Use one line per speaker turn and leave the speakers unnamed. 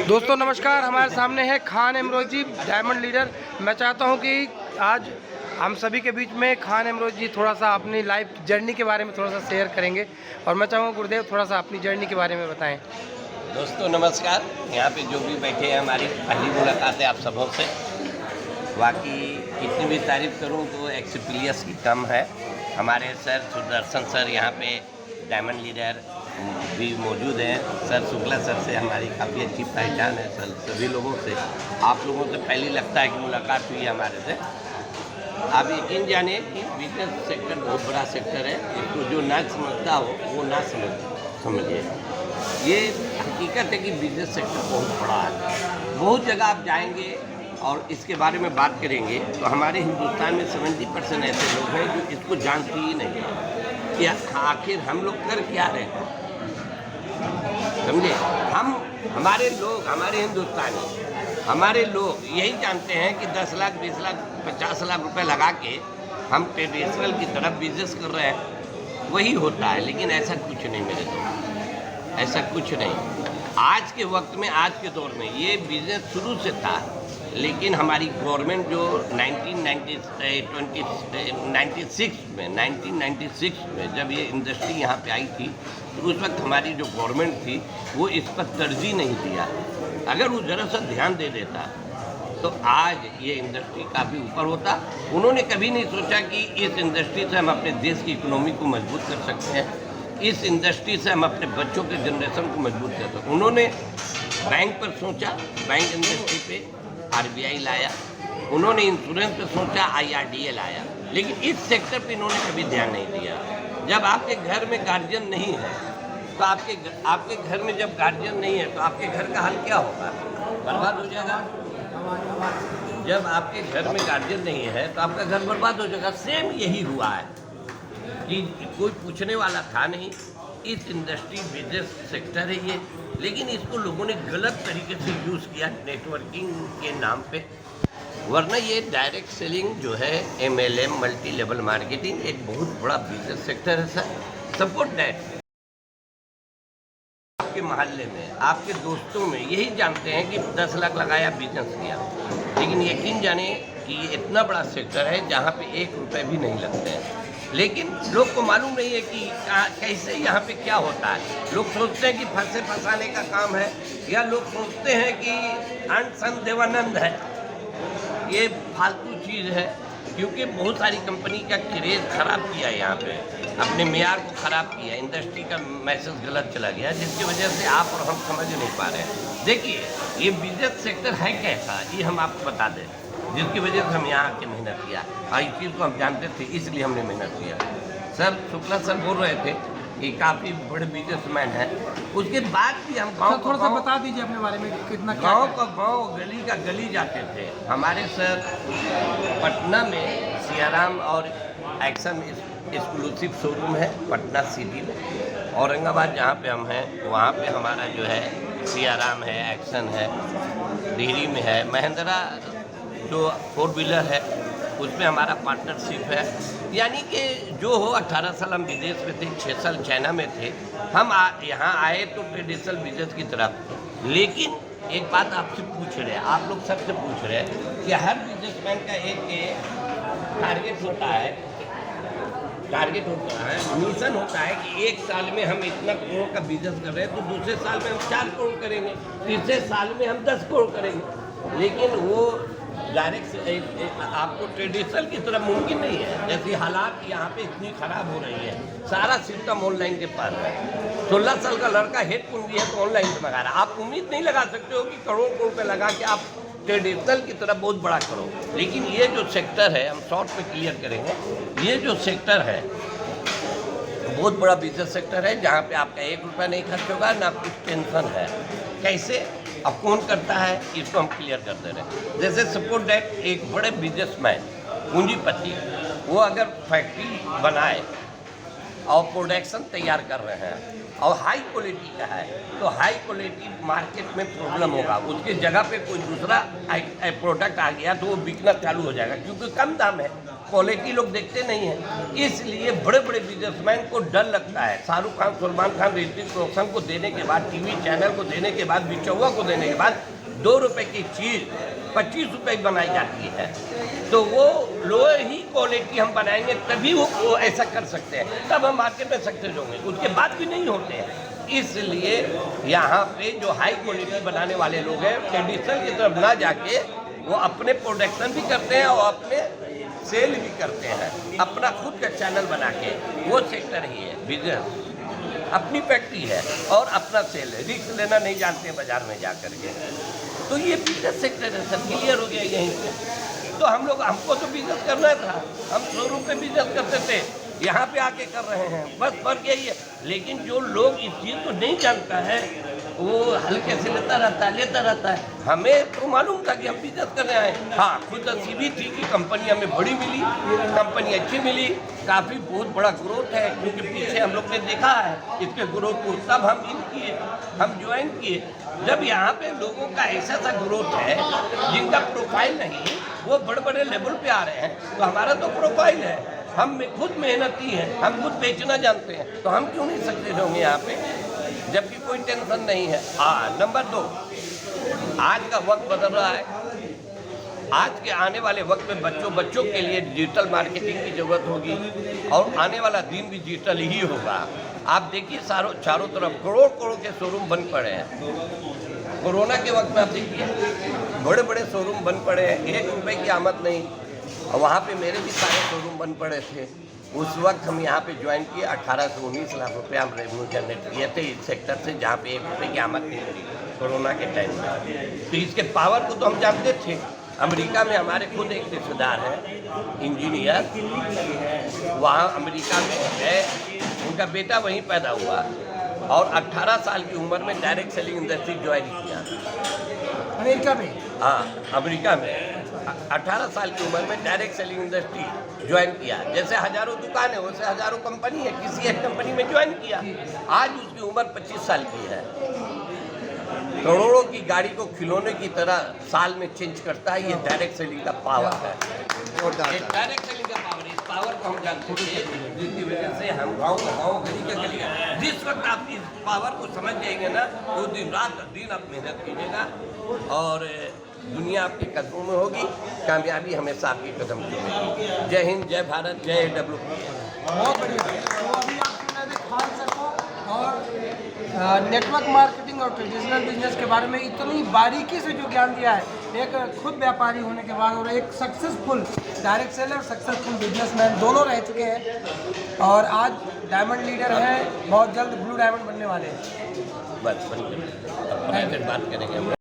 दोस्तों नमस्कार, हमारे सामने है खान एमरोजी डायमंड लीडर। मैं चाहता हूं कि आज हम सभी के बीच में खान एमरोजी थोड़ा सा अपनी लाइफ जर्नी के बारे में थोड़ा सा शेयर करेंगे और मैं चाहूँगा गुरुदेव थोड़ा सा अपनी जर्नी के बारे में बताएं।
दोस्तों नमस्कार, यहाँ पे जो भी बैठे हैं हमारी पहली मुलाकात है आप सबों से। बाकी कितनी भी तारीफ़ करूँ तो एक्सपीरियंस की कम है। हमारे सर सुदर्शन सर यहाँ पे डायमंड लीडर भी मौजूद हैं। सर शुक्ला सर से हमारी काफ़ी अच्छी पहचान है। सर सभी लोगों से, आप लोगों से पहली लगता है कि मुलाकात हुई है हमारे से। आप यकीन जानिए कि बिजनेस सेक्टर बहुत बड़ा सेक्टर है। इसको जो ना समझता हो वो ना समझिए। ये हकीकत है कि बिजनेस सेक्टर बहुत बड़ा है। बहुत जगह आप जाएंगे और इसके बारे में बात करेंगे तो हमारे हिंदुस्तान में 70% ऐसे लोग हैं जो इसको जानते ही नहीं हैं कि आखिर हम लोग कर क्या रहे हैं। समझे, हमारे लोग, हमारे हिंदुस्तानी, हमारे लोग यही जानते हैं कि 10 लाख 20 लाख 50 लाख रुपए लगा के हम ट्रेडिशनल की तरफ बिजनेस कर रहे हैं, वही होता है। लेकिन ऐसा कुछ नहीं मेरे दोस्त, ऐसा कुछ नहीं। आज के वक्त में, आज के दौर में ये बिजनेस शुरू से था, लेकिन हमारी गवर्नमेंट जो 1996 में जब ये इंडस्ट्री यहाँ पे आई थी तो उस वक्त हमारी जो गवर्नमेंट थी वो इस पर तरजीह नहीं दिया। अगर वो ज़रा सा ध्यान दे देता तो आज ये इंडस्ट्री काफ़ी ऊपर होता। उन्होंने कभी नहीं सोचा कि इस इंडस्ट्री से हम अपने देश की इकोनॉमी को मजबूत कर सकते हैं, इस इंडस्ट्री से हम अपने बच्चों के जनरेशन को मजबूत कर सकते हैं। उन्होंने बैंक पर सोचा, बैंक इंडस्ट्री पे RBI लाया। उन्होंने इंश्योरेंस पे सोचा, IRDA लाया। लेकिन इस सेक्टर पे इन्होंने कभी ध्यान नहीं दिया। जब आपके घर में गार्जियन नहीं है तो आपके घर में जब गार्जियन नहीं है तो आपके घर का हाल क्या होगा? बर्बाद हो जाएगा। जब आपके घर में गार्जियन नहीं है तो आपका घर बर्बाद हो जाएगा। सेम यही हुआ है कि कोई पूछने वाला था नहीं। इस इंडस्ट्री बिजनेस सेक्टर है ये, लेकिन इसको लोगों ने गलत तरीके से यूज़ किया नेटवर्किंग के नाम पे। वरना ये डायरेक्ट सेलिंग जो है, MLM मल्टी लेवल मार्केटिंग, एक बहुत बड़ा बिजनेस सेक्टर है सर। सपोर्ट दैट आपके मोहल्ले में, आपके दोस्तों में यही जानते हैं कि 10 लाख लगाया, बिजनेस किया। लेकिन यकीन जाने कि ये इतना बड़ा सेक्टर है जहाँ पे 1 रुपये भी नहीं लगते हैं। लेकिन लोग को मालूम नहीं है कि कैसे यहाँ पे क्या होता है। लोग सोचते हैं कि फंसाने का काम है, या लोग सोचते हैं कि अन्न सन देवानंद है। ये फालतू चीज़ है, क्योंकि बहुत सारी कंपनी का क्रेज़ ख़राब किया है यहाँ पे, अपने मेयार को ख़राब किया, इंडस्ट्री का मैसेज गलत चला गया, जिसकी वजह से आप और हम समझ नहीं पा रहे हैं। देखिए, ये बिजनेस सेक्टर है कैसा, ये हम आपको बता दें, जिसकी वजह से हम यहाँ आके मेहनत किया। और इस चीज़ को हम जानते थे, इसलिए हमने मेहनत किया। सर शुक्ला सर बोल रहे थे कि काफ़ी बड़े बिजनेसमैन हैं। उसके बाद भी हम गाँव
थोड़ा सा बता दीजिए अपने बारे में, कितना
गाँव का गाँव, गली का गली जाते थे। हमारे सर पटना में सियाराम और एक्शन एक्सक्लूसिव शोरूम है पटना सिटी में। औरंगाबाद जहाँ पे हम हैं वहाँ पे हमारा जो है सियाराम है, एक्शन है, डिहरी में है, महिंद्रा जो 4 व्हीलर है उसमें हमारा पार्टनरशिप है। यानी कि जो हो, 18 साल हम विदेश में थे, 6 साल चाइना में थे। हम यहाँ आए तो ट्रेडिशनल बिजनेस की तरफ। लेकिन एक बात आपसे पूछ रहे हैं, आप लोग सबसे पूछ रहे हैं कि हर बिजनेसमैन का एक टारगेट होता है, मिशन होता है कि 1 साल में हम इतना करोड़ का बिजनेस कर रहे हैं, तो दूसरे साल में हम 4 करोड़ करेंगे, तीसरे साल में हम 10 करोड़ करेंगे। लेकिन वो डायरेक्ट आपको ट्रेडिशनल की तरफ मुमकिन नहीं है। जैसे हालात यहाँ पे इतनी ख़राब हो रही है, सारा सिस्टम ऑनलाइन के पास है। 16 साल का लड़का हेडफोन भी है तो ऑनलाइन से मंगा रहा है। आप उम्मीद नहीं लगा सकते हो कि करोड़ रुपए लगा के आप ट्रेडिशनल की तरफ बहुत बड़ा करो। लेकिन ये जो सेक्टर है, हम शॉर्ट में क्लियर करेंगे, ये जो सेक्टर है बहुत बड़ा बिजनेस सेक्टर है, जहाँ पे आपका 1 रुपया नहीं खर्च होगा, ना कुछ टेंशन है। कैसे, अब कौन करता है, इसको हम क्लियर कर दे रहे हैं। जैसे सपोज दैट एक बड़े बिजनेसमैन, पूंजीपति, वो अगर फैक्ट्री बनाए और प्रोडक्शन तैयार कर रहे हैं और हाई क्वालिटी का है, तो हाई क्वालिटी मार्केट में प्रॉब्लम होगा। उसकी जगह पे कोई दूसरा प्रोडक्ट आ गया तो वो बिकना चालू हो जाएगा, क्योंकि कम दाम है, क्वालिटी लोग देखते नहीं हैं। इसलिए बड़े बड़े बिजनेसमैन को डर लगता है। शाहरुख खान, सलमान खान, ऋतिक रोशन को देने के बाद, टीवी चैनल को देने के बाद, बिचौवा को देने के बाद 2 रुपए की चीज़ 25 रुपए की बनाई जाती है, तो वो लो ही क्वालिटी हम बनाएंगे तभी वो ऐसा कर सकते हैं, तब हम मार्केट में सक्सेस होंगे, उसके बाद भी नहीं होते हैं। इसलिए यहाँ पे जो हाई क्वालिटी बनाने वाले लोग हैं, ट्रेडिशनल की तरफ ना जाके वो अपने प्रोडक्शन भी करते हैं और अपने सेल भी करते हैं, अपना खुद का चैनल बना के। वो सेक्टर ही है बिजनेस, अपनी फैक्ट्री है और अपना सेल है, रिस्क लेना नहीं जानते बाजार में जा करके। तो ये बिजनेस सेक्टर है सर, क्लियर हो गया यहीं से। तो हमको तो बिजनेस करना था, हम शोरूम पे बिजनेस करते थे, यहाँ पे आके कर रहे हैं, बस फर्क यही है। लेकिन जो लोग इस चीज़ को नहीं जानता है वो हल्के से लेता रहता है। हमें तो मालूम था कि हम बिजनेस करने आए। हाँ, खुद नसीबी थी कि कंपनी हमें बड़ी मिली, कंपनी अच्छी मिली, काफ़ी बहुत बड़ा ग्रोथ है, क्योंकि पीछे हम लोग ने देखा है इसके ग्रोथ को, तब हम ज्वाइन किए। जब यहाँ पे लोगों का ऐसा ग्रोथ है जिनका प्रोफाइल नहीं, वो बड़े बड़े लेवल पे आ रहे हैं, तो हमारा तो प्रोफाइल है, हम खुद मेहनती हैं, हम खुद बेचना जानते हैं, तो हम क्यों नहीं सक्सेस होंगे यहाँ पे, जबकि कोई टेंशन नहीं है। हाँ, नंबर 2, आज का वक्त बदल रहा है। आज के आने वाले वक्त में बच्चों के लिए डिजिटल मार्केटिंग की ज़रूरत होगी और आने वाला दिन भी डिजिटल ही होगा। आप देखिए चारों तरफ करोड़ के शोरूम बंद पड़े हैं। कोरोना के वक्त में आप देखिए बड़े बड़े शोरूम बंद पड़े हैं, 1 रुपए की आमद नहीं। और वहाँ पे मेरे भी सारे शोरूम बंद पड़े थे। उस वक्त हम यहाँ पे ज्वाइन किए, 18 से 19 लाख रुपये हम रेवेन्यू जनरेट किए थे इस सेक्टर से, जहाँ पे 1 रुपये की आमद नहीं थी कोरोना के टाइम में। तो इसके पावर को तो हम जानते थे। अमेरिका में हमारे खुद एक रिश्तेदार हैं इंजीनियर, वहाँ अमेरिका में है, उनका बेटा वहीं पैदा हुआ और 18 साल की उम्र में डायरेक्ट सेलिंग इंडस्ट्री ज्वाइन किया
अमेरिका में।
हाँ, अमेरिका में 18 साल की उम्र में डायरेक्ट सेलिंग इंडस्ट्री ज्वाइन किया। जैसे हज़ारों दुकान है वैसे हज़ारों कंपनी है, किसी एक कंपनी में ज्वाइन किया। आज उसकी उम्र 25 साल की है। करोड़ों की गाड़ी को खिलौने की तरह साल में चेंज करता है। ये डायरेक्ट सेलिंग का पावर है, ये डायरेक्ट सेलिंग का पावर। इस पावर को हम जानते हैं, जिसकी वजह से हम गाँव गली जिस वक्त आप इस पावर को समझ जाएंगे ना, वो दिन आप मेहनत कीजिएगा और दुनिया आपके कदमों में होगी, कामयाबी हमेशा आपके कदम में होगी। जय हिंद, जय भारत, जय AWP।
बहुत बढ़िया। तो अभी आप सुना थे खान सर को, और नेटवर्क मार्केटिंग और ट्रेडिशनल बिजनेस के बारे में इतनी बारीकी से जो ज्ञान दिया है, एक खुद व्यापारी होने के बाद और एक successful direct seller, successful businessman दोनों रह चुके हैं और आज डायमंड लीडर है, बहुत जल्द ब्लू डायमंड बनने वाले हैं।
बस बात करेंगे।